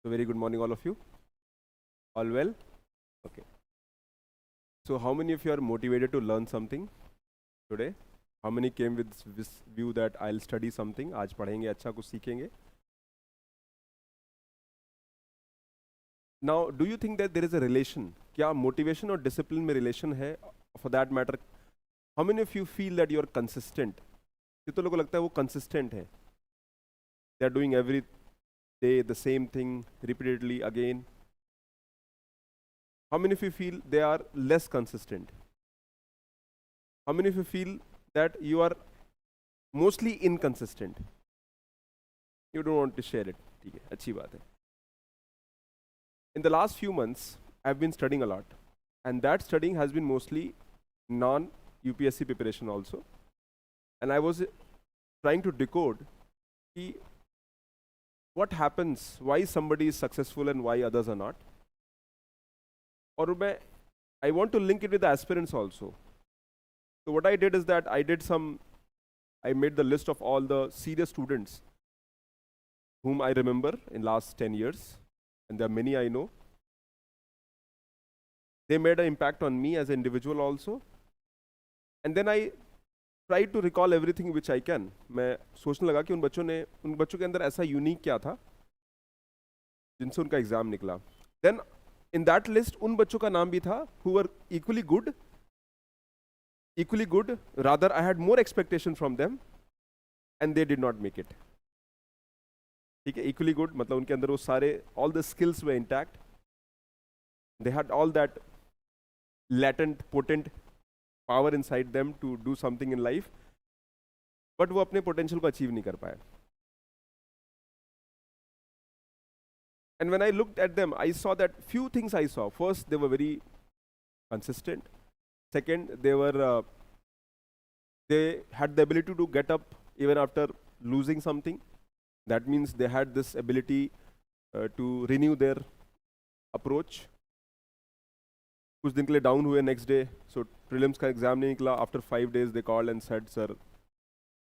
So very good morning, all of you. All well? Okay. So how many of you are motivated to learn something today? How many came with this view that I'll study something? आज पढ़ेंगे अच्छा कुछ सीखेंगे. Now, do you think that there is a relation? क्या motivation और discipline में relation है? For that matter, how many of you feel that you are consistent? कितने लोगों को लगता है वो consistent है? They are doing every day the same thing repeatedly again. How many of you feel they are less consistent? How many of you feel that you are mostly inconsistent? You don't want to share it. ठीक है, अच्छी बात है. In the last few months, I've been studying a lot, and that studying has been mostly non-UPSC preparation also. And I was trying to decode what happens, why somebody is successful and why others are not. और I want to link it with the aspirants also. So what I did is that I made the list of all the serious students whom I remember in last 10 years, and there are many I know. They made an impact on me as an individual also. And then I tried to recall everything which I can. मैं सोचने लगा कि उन बच्चों के अंदर ऐसा unique क्या था जिनसे उनका एग्जाम निकला. Then in that list उन बच्चों का नाम भी था who were equally good. Rather, I had more expectation from them, and they did not make it. ठीक है, equally good मतलब उनके अंदर वो सारे all the skills were intact. They had all that latent, potent power inside them to do something in life, but वो अपने potential को achieve नहीं कर पाए. And when I looked at them, I saw that few things I saw. First, they were very consistent. Second, they had the ability to get up even after losing something. That means they had this ability to renew their approach. कुछ दिन के लिए down हुए next day. So prelims का exam नहीं निकला. After 5 days, they called and said, "Sir,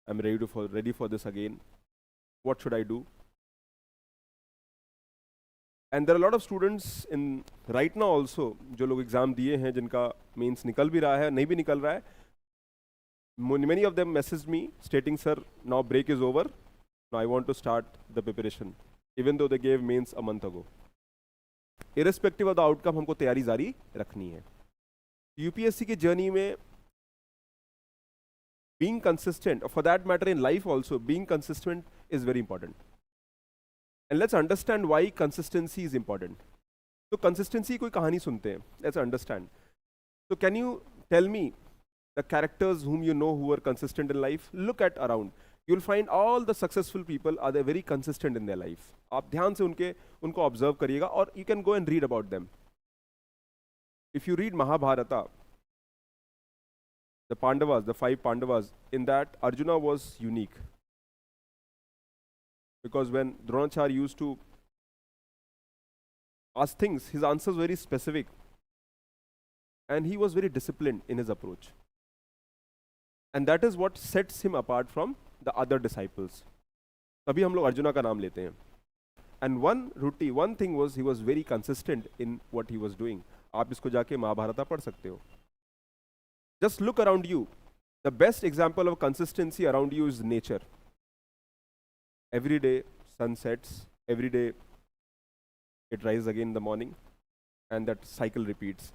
I'm ready for this again. What should I do?" And there are a lot of students in right now also जो लोग exam दिए हैं जिनका mains निकल भी रहा है नहीं भी निकल रहा है. Many of them messaged me stating, "Sir, now break is over. Now I want to start the preparation," even though they gave mains a month ago. Irrespective of the outcome, हमको तैयारी जारी रखनी है. यूपीएससी की journey में being consistent, or for that matter in life also, being consistent is very important. And let's understand why consistency is important. So consistency कोई कहानी सुनते हैं. Let's understand. So can you tell me the characters whom you know who are consistent in life? Look at around. You'll find all the successful people are they very consistent in their life. आप ध्यान से उनको observe करिएगा और you can go and read about them. If you read Mahabharata, the Pandavas, the 5 Pandavas, in that Arjuna was unique. Because when Dronacharya used to ask things, his answers were very specific. And he was very disciplined in his approach. And that is what sets him apart from the other disciples. तभी हम लोग अर्जुना का नाम लेते हैं. And one thing was he was very consistent in what he was doing. आप इसको जाके महाभारता पढ़ सकते हो. Just look around you. The best example of consistency around you is nature. Every day sun sets, every day it rises again in the morning, and that cycle repeats.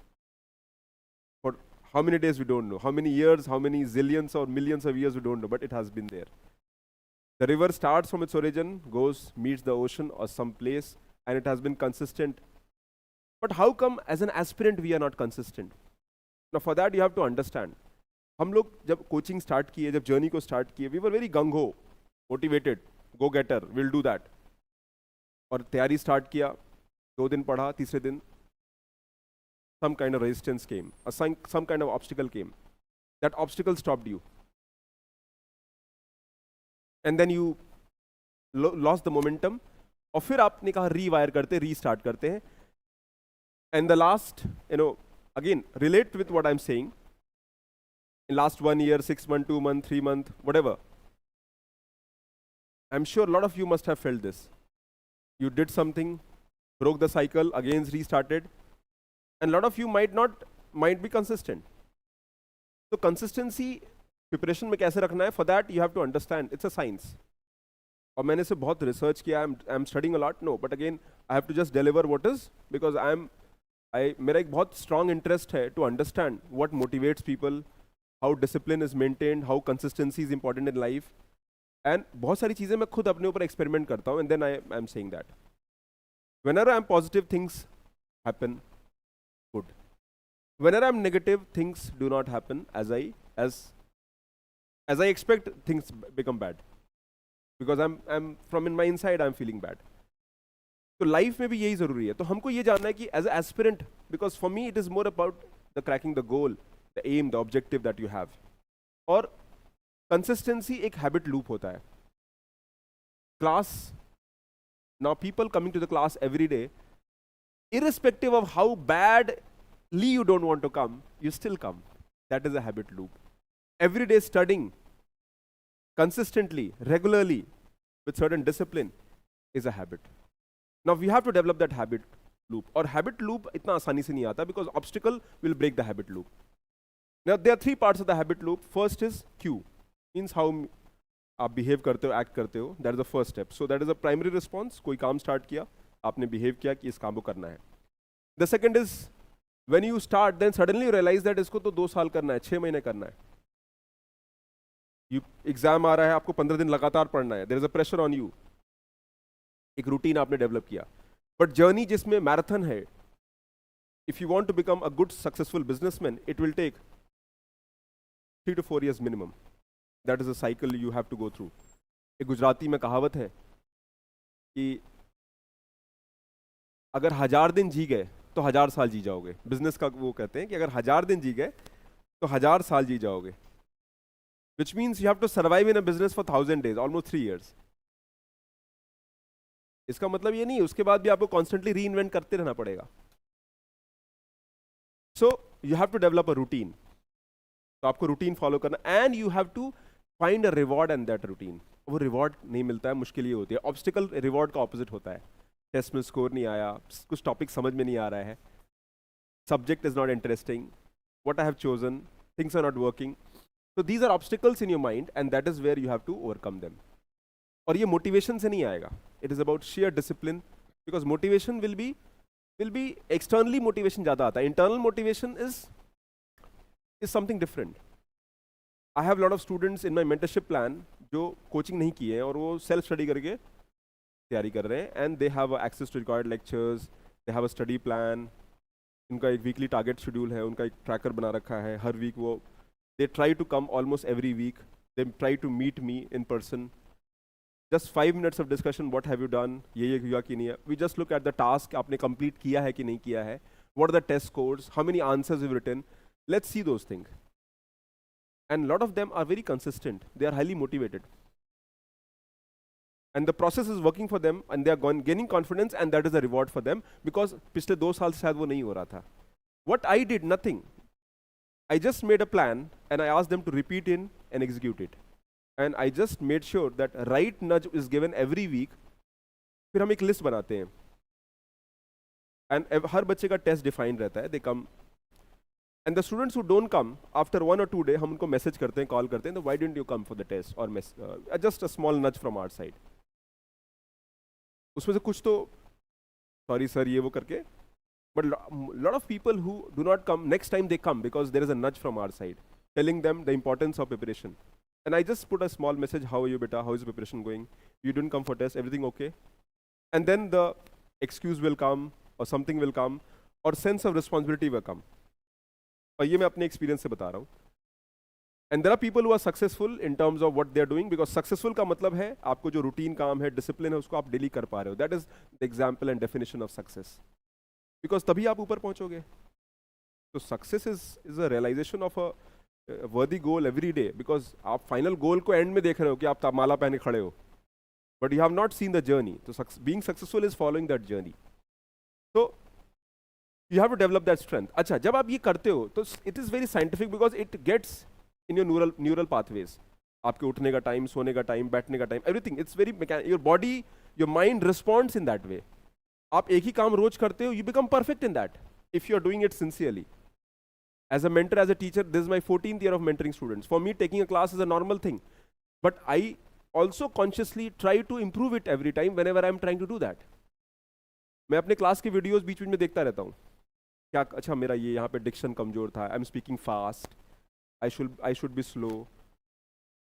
For how many days we don't know, how many years, how many zillions or millions of years we don't know, but it has been there. The river starts from its origin, goes, meets the ocean or some place, and it has been consistent. But how come as an aspirant we are not consistent? Now for that you have to understand. हम लोग जब coaching start किए, जब journey को start किए, we were very gung ho, motivated, go getter, we'll do that. और तैयारी start किया, 2 दिन पढ़ा, तीसरे दिन some kind of resistance came, or some kind of obstacle came. That obstacle stopped you. And then you lost the momentum. और फिर आपने कहा रीवायर करते, रीस्टार्ट करते हैं. And the last, again, relate with what I'm saying. In last 1 year, 6 months, 2 months, 3 months, whatever. I'm sure a lot of you must have felt this. You did something, broke the cycle, again restarted, and a lot of you might be consistent. So consistency preparation में कैसे रखना है, for that you have to understand it's a science. और मैंने इसे बहुत research किया, I'm studying a lot, no, but again I have to just deliver what is, because मेरा एक बहुत strong interest है to understand what motivates people, how discipline is maintained, how consistency is important in life, and बहुत सारी चीज़ें मैं खुद अपने ऊपर experiment करता हूँ, and then I am saying that whenever I am positive, things happen good. Whenever I am negative, things do not happen as I expect, things become bad. Because I'm from in my inside, I'm feeling bad. तो life में भी यही जरूरी है. तो हमको ये जानना है कि as a aspirant, because for me it is more about the cracking the goal, the aim, the objective that you have. और कंसिस्टेंसी एक हैबिट लूप होता है. Class, now people coming to the class every day, irrespective of how badly you don't want to come, you still come. That is a habit loop. Every day studying consistently, regularly, with certain discipline is a habit. Now we have to develop that habit loop. और habit loop इतना आसानी से नहीं आता, because obstacle will break the habit loop. Now there are three parts of the habit loop. First is cue, means how आप behave करते हो, act करते हो. That is the first step. So that is a primary response. कोई काम start किया, आपने behave किया कि इस काम को करना है. The second is when you start, then suddenly you realise that इसको तो 2 साल करना है, 6 महीने करना है. यू एग्जाम आ रहा है, आपको 15 दिन लगातार पढ़ना है, there is a pressure on you. एक रूटीन आपने डेवलप किया. बट जर्नी जिसमें मैराथन है, if you want to become a good successful businessman, it will take 3 to 4 years minimum. That is a cycle you have to go through. एक गुजराती में कहावत है कि अगर 1000 दिन जी गए तो 1000 साल जी जाओगे. बिजनेस का वो कहते हैं कि अगर 1000 दिन जी गए तो 1000 साल जी जाओगे. Which means you have to survive in a business for 1000 days, almost 3 years. इसका मतलब ये नहीं है उसके बाद भी आपको कॉन्स्टेंटली री इन्वेंट करते रहना पड़ेगा. So you have to develop a routine. तो आपको रूटीन फॉलो करना, and you have to find a reward in that routine. वो रिवॉर्ड नहीं मिलता है, मुश्किल ये होती है. ऑब्स्टिकल रिवॉर्ड का ऑपोजिट होता है. टेस्ट में स्कोर नहीं आया, कुछ टॉपिक समझ में नहीं आ रहा है, subject is not interesting, what I have chosen, things are not working. So these are obstacles in your mind, and that is where you have to overcome them. और ये मोटिवेशन से नहीं आएगा. It is about sheer discipline, because motivation will be externally motivation ज्यादा आता है. Internal motivation is something different. I have lot of students in my mentorship plan जो coaching नहीं किए हैं और वो सेल्फ स्टडी करके तैयारी कर रहे हैं, and they have access to record lectures, they have a study plan. उनका एक वीकली टारगेट शेड्यूल है, उनका एक ट्रैकर बना रखा है. हर वीक वो they try to come almost every week. They try to meet me in person. Just 5 minutes of discussion, what have you done, ये हुआ कि नहीं है. We just look at the task, आपने कंप्लीट किया है कि नहीं किया है, what are the test scores, how many answers you written. Let's see those things. And lot of them are very consistent, they are highly motivated, and the process is working for them, and they are gaining confidence, and that is the reward for them, because पिछले 2 साल से शायद वो नहीं हो रहा था. What I did, nothing. I just made a plan, and I asked them to repeat in and execute it, and I just made sure that right nudge is given every week. फिर हम एक list बनाते हैं, and हर बच्चे का test defined रहता है. They come, and the students who don't come after 1 or 2 days, हम उनको मैसेज करते हैं, कॉल करते हैं, why didn't you come for the test, or just a small nudge from our side. उसमें से कुछ तो सॉरी सर ये वो करके, but lot of people who do not come, next time they come because there is a nudge from our side telling them the importance of preparation. And I just put a small message, how are you बेटा, how is preparation going, you didn't come for test, everything okay. And then the excuse will come और something will come, और sense of responsibility will come. और ये मैं अपने experience से बता रहा हूँ. And there are people who are successful in terms of what they are doing, because successful का मतलब है आपको जो रूटीन काम है, डिसिप्लिन है, उसको आप डेली कर पा रहे हो. That is the example and definition of success, because तभी आप ऊपर पहुंचोगे. तो success is a realisation of a worthy goal every day, because आप फाइनल गोल को एंड में देख रहे हो कि आप माला पहने खड़े हो, but you have not seen the journey. तो being successful is following that journey. तो you have to develop that strength. अच्छा, जब आप ये करते हो तो it is very scientific, because it gets in your neural pathways. आपके उठने का टाइम, सोने का टाइम, बैठने का time, everything, it's very mechanical. Your body, your mind responds in that way. आप एक ही काम रोज करते हो, you become perfect in that if you are doing it sincerely. As a mentor, as a teacher, this is my 14th year of mentoring students. For me, taking a class is a normal thing. But I also consciously try to improve it every time whenever I'm trying to do that. मैं अपने class के videos बीच में देखता रहता हूँ. क्या अच्छा मेरा ये यहाँ पे डिक्शन कमजोर था, I am speaking fast, I should be slow.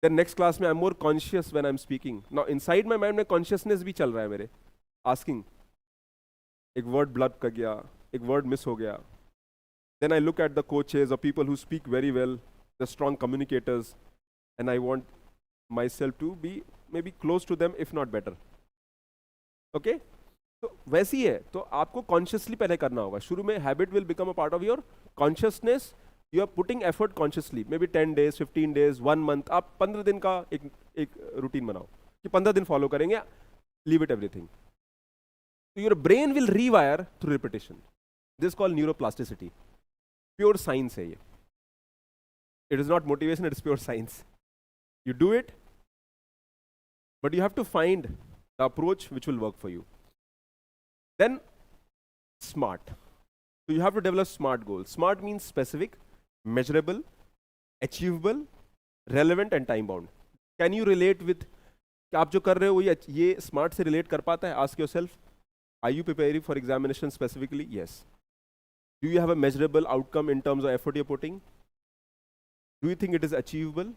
Then next class में I am more conscious when I am speaking. Now inside my mind में कॉन्शियसनेस भी चल रहा है मेरे, आस्किंग एक वर्ड ब्लड कर गया, एक वर्ड मिस हो गया. Then I look at the coaches or people who speak very well, the strong communicators, and I want myself to be maybe close to them, if not better. Okay? तो वैसी है, तो आपको consciously पहले करना होगा. शुरू में habit will become a part of your consciousness. You are putting effort consciously. Maybe 10 days, 15 days, 1 month. आप 15 दिन का एक routine बनाओ कि 15 दिन follow करेंगे. Leave it everything. So your brain will rewire through repetition. This is called neuroplasticity. Pure science है ये. It is not motivation, it is pure science. You do it, but you have to find the approach which will work for you. Then, SMART. So you have to develop SMART goals. SMART means specific, measurable, achievable, relevant and time bound. Can you relate with कि आप जो कर रहे हो ये SMART से relate कर पाता है? Ask yourself, are you preparing for examination specifically? Yes. Do you have a measurable outcome in terms of effort you're putting? Do you think it is achievable?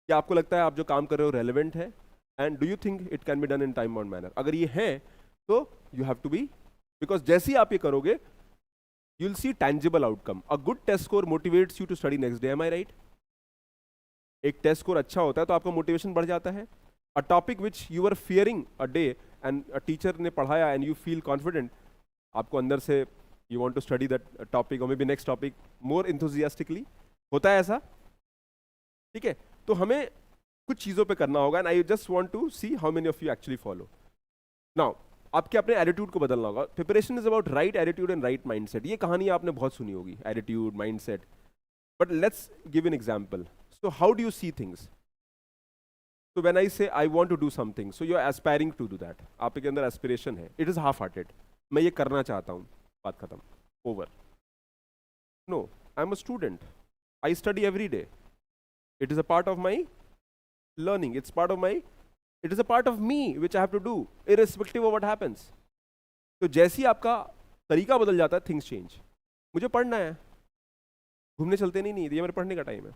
क्या आपको लगता है आप जो काम कर रहे हो relevant है? And do you think it can be done in time bound manner? अगर ये है तो you have to be, because जैसे ही आप ये करोगे you'll see tangible outcome. A good test score motivates you to study next day. Am I right? एक test score अच्छा होता है तो आपका मोटिवेशन बढ़ जाता है. A topic which you were fearing a day and a teacher ने पढ़ाया and you feel confident, आपको अंदर से you want to study that topic or maybe next topic more enthusiastically. होता है ऐसा? ठीक है, तो हमें कुछ चीज़ों पे करना होगा and I just want to see how many of you actually follow. Now, आपके अपने एटीट्यूड को बदलना होगा. Preparation is about right attitude and right mindset. ये कहानी आपने बहुत सुनी होगी, attitude, mindset. But let's give an example. So how do you see things? So when I say I want to do something, so you're aspiring to do that. आपके अंदर aspiration है. It is half-hearted. मैं ये करना चाहता हूँ. बात खत्म. Over. No, I'm a student. I study every day. It is a part of my learning. It is a part of me which I have to do, irrespective of what happens. तो जैसे ही आपका तरीका बदल जाता है, things change. मुझे पढ़ना है, घूमने चलते नहीं, ये मेरे पढ़ने का टाइम है.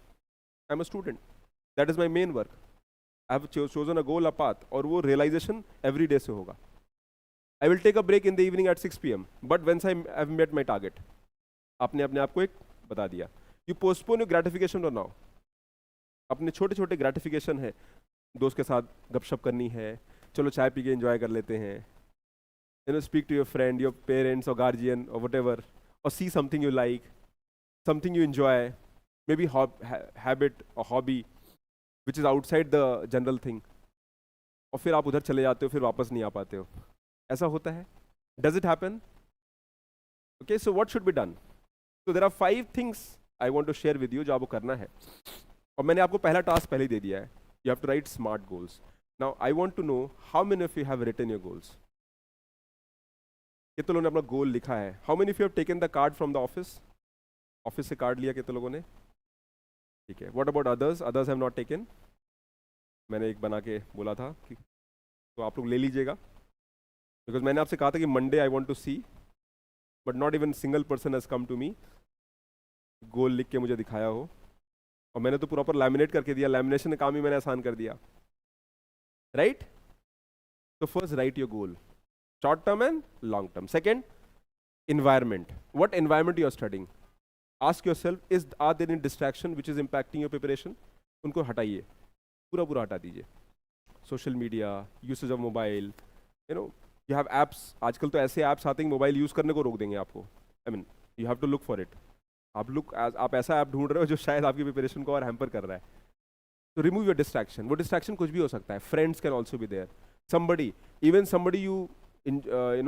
I'm a student. That is my main work. I have chosen a goal, a path, और वो realization every day से होगा. I will take a break in the evening at 6 p.m. But once I have met my target, आपने अपने आप को एक बता दिया. You postpone your gratification or now. अपने छोटे छोटे gratification है, दोस्त के साथ गपशप करनी है, चलो चाय पी के enjoy कर लेते हैं. Speak to your friend, your parents or guardian or whatever, or see something you like, something you enjoy, maybe habit or hobby, which is outside the general thing. और फिर आप उधर चले जाते हो, फिर वापस नहीं आ पाते हो. ऐसा होता है? Does it happen? Okay, so what should be done? So there are 5 things I want to share with you जो आपको करना है. और मैंने आपको पहला टास्क पहले ही दे दिया है. You have to write SMART goals. Now I want to know how many of you have written your goals. कितने लोगों ने अपना गोल लिखा है? How many of you have taken the card from the office? Office से card लिया कितने लोगों ने? ठीक है. What about others? Others have not taken. मैंने एक बना के बोला था कि तो आप लोग ले लीजिएगा. Because मैंने आपसे कहा था कि Monday I want to see, but not even single person has come to me. गोल लिख के मुझे दिखाया हो, और मैंने तो प्रॉपर लैमिनेट करके दिया. लैमिनेशन का काम ही मैंने आसान कर दिया, राइट? तो first right your goal, short term and long term. Second, environment. What environment you are studying? Ask yourself, are there any distraction which is impacting your preparation? उनको हटाइए, पूरा हटा दीजिए. Social media, usage of mobile, you have apps. आजकल तो ऐसे apps आते हैं मोबाइल यूज करने को रोक देंगे आपको. I mean, you have to look for it. आप ऐसा ऐप ढूंढ रहे हो जो शायद आपकी प्रिपरेशन को और हैम्पर कर रहा है. तो रिमूव योर डिस्ट्रैक्शन. वो डिस्ट्रैक्शन कुछ भी हो सकता है. Friends can also be there. Somebody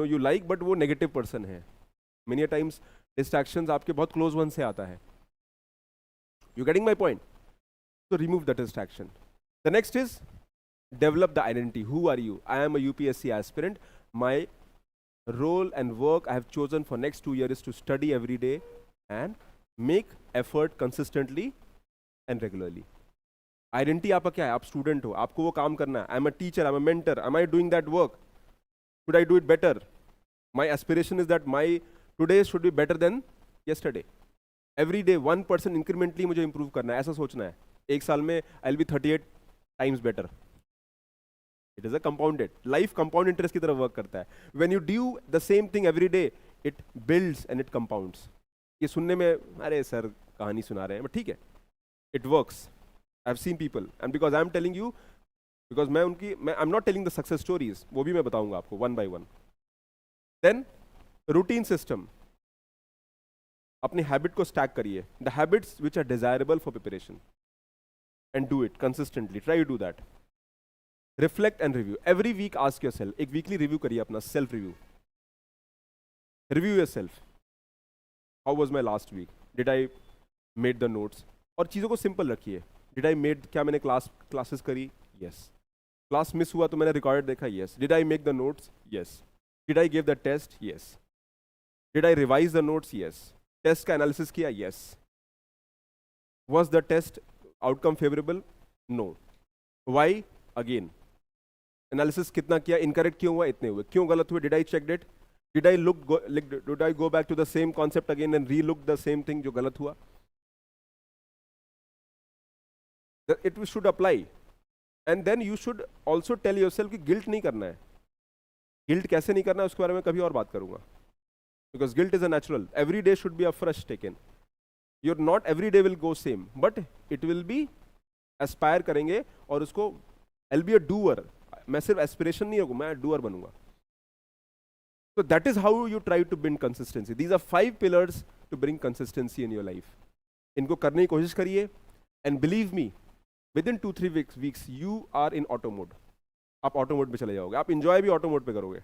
you like, but वो नेगेटिव पर्सन है. मेनी टाइम्स डिस्ट्रैक्शंस आपके बहुत क्लोज वन से आता है. You getting my point? तो remove the distraction. The next is develop the identity. Who are you? I am a UPSC aspirant. My role and work I have chosen for next 2 years is to study every day and make effort consistently and regularly. Identity आपका क्या है? आप student हो, आपको वो काम करना है. I am a teacher, I am a mentor, am I doing that work? Should I do it better? My aspiration is that my today should be better than yesterday. Every day 1% incrementally मुझे improve करना है, ऐसा सोचना है. एक साल में I will be 38 times better. It is a compounded life, compound interest की तरह वर्क करता है. When you do the same thing every day, it builds and it compounds. ये सुनने में अरे सर कहानी सुना रहे हैं, बट ठीक है, it works. I have seen people, and because I am telling you, because मैं I am not telling the success stories, वो भी मैं बताऊंगा आपको one by one. Then routine system, अपनी हैबिट को स्टैक करिए. The habits which are desirable for preparation and do it consistently. Try to do that. Reflect and review. Every week ask yourself, एक weekly review करिए अपना, self review. Review yourself. How was my last week? Did I made the notes? और चीज़ों को simple रखिए. Did I made, क्या मैंने classes करी? यस. क्लास मिस हुआ तो मैंने रिकॉर्ड देखा? Yes. Did I make the notes? Yes. Did I give the test? Yes. Did I revise the notes? Yes. Test का एनालिसिस किया? Yes. Was the test outcome favourable? No. Why? Again analysis कितना किया, incorrect क्यों हुआ, इतने हुए, क्यों गलत हुए, did I check it, did I go back to the same concept again and re look the same thing जो गलत हुआ. It should apply. And then you should also tell yourself कि गिल्ट नहीं करना है. गिल्ट कैसे नहीं करना है उसके बारे में कभी और बात करूंगा, because guilt is a natural. Every day should be a fresh taken. You're not every day will go same, but it will be, Aspire करेंगे और उसको, आई विल बी अ डूअर. मैं सिर्फ एस्पिरेशन नहीं होगा, मैं डूअर बनूंगा. So that is how you try to build consistency. These are 5 pillars to bring consistency in your life. इनको करने की कोशिश करिए, and believe me, within 2-3 weeks you are in auto mode. आप auto mode पे चले जाओगे, आप enjoy भी auto mode पे करोगे,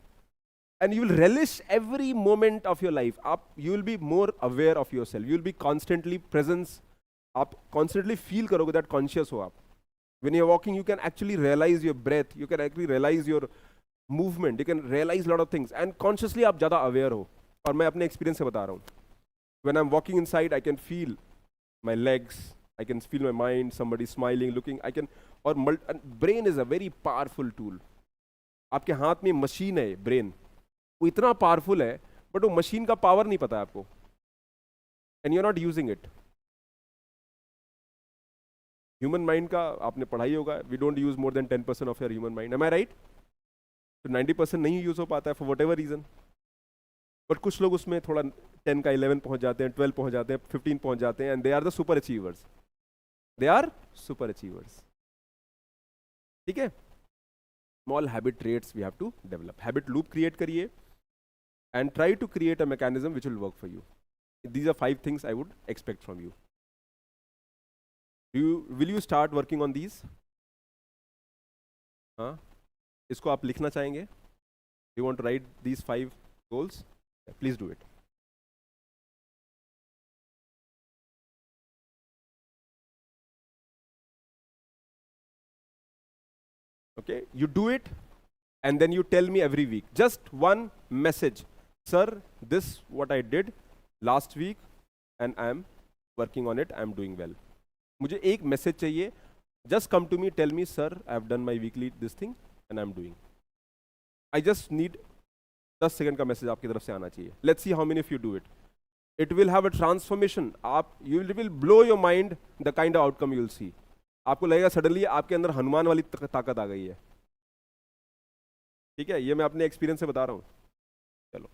and you will relish every moment of your life. You will be more aware of yourself. You will be constantly presence. आप constantly feel करोगे that conscious हो आप. When you're walking, you can actually realize your breath. You can actually realize your movement. You can realize a lot of things. And consciously आप ज़्यादा aware हो. और मैं अपने experience से बता रहा हूँ. When I'm walking inside, I can feel my legs. I can feel my mind. Somebody smiling, looking. I can. और brain is a very powerful tool. आपके हाथ में मशीन है brain. वो इतना powerful है, but वो मशीन का power नहीं पता है आपको. And you're not using it. Human mind का आपने पढ़ाई होगा, we don't use more than 10% of your human mind. Am I right? तो 90% नहीं यूज हो पाता है for whatever reason. But कुछ लोग उसमें थोड़ा 10 का 11 पहुंच जाते हैं, 12 पहुंच जाते हैं, 15 पहुंच जाते हैं, and they are the super achievers. They are super achievers. ठीक है. Small habit traits we have to develop. Habit loop create करिए and try to create a mechanism which will work for you. These are 5 things I would expect from you. Will you start working on these? हाँ, इसको आप लिखना चाहेंगे? You want to write these 5 goals? Yeah, please do it. Okay, you do it, and then you tell me every week. Just one message, sir. This what I did last week, and I am working on it. I am doing well. मुझे एक message चाहिए. Just come to me, tell me sir I have done my weekly this thing and I am doing. I just need 10 second का message आपकी तरफ से आना चाहिए. Let's see how many of you do it. It will have a transformation. आप you will blow your mind the kind of outcome you will see. आपको लगेगा suddenly आपके अंदर हनुमान वाली ताकत आ गई है. ठीक है, ये मैं अपने एक्सपीरियंस से बता रहा हूँ. चलो.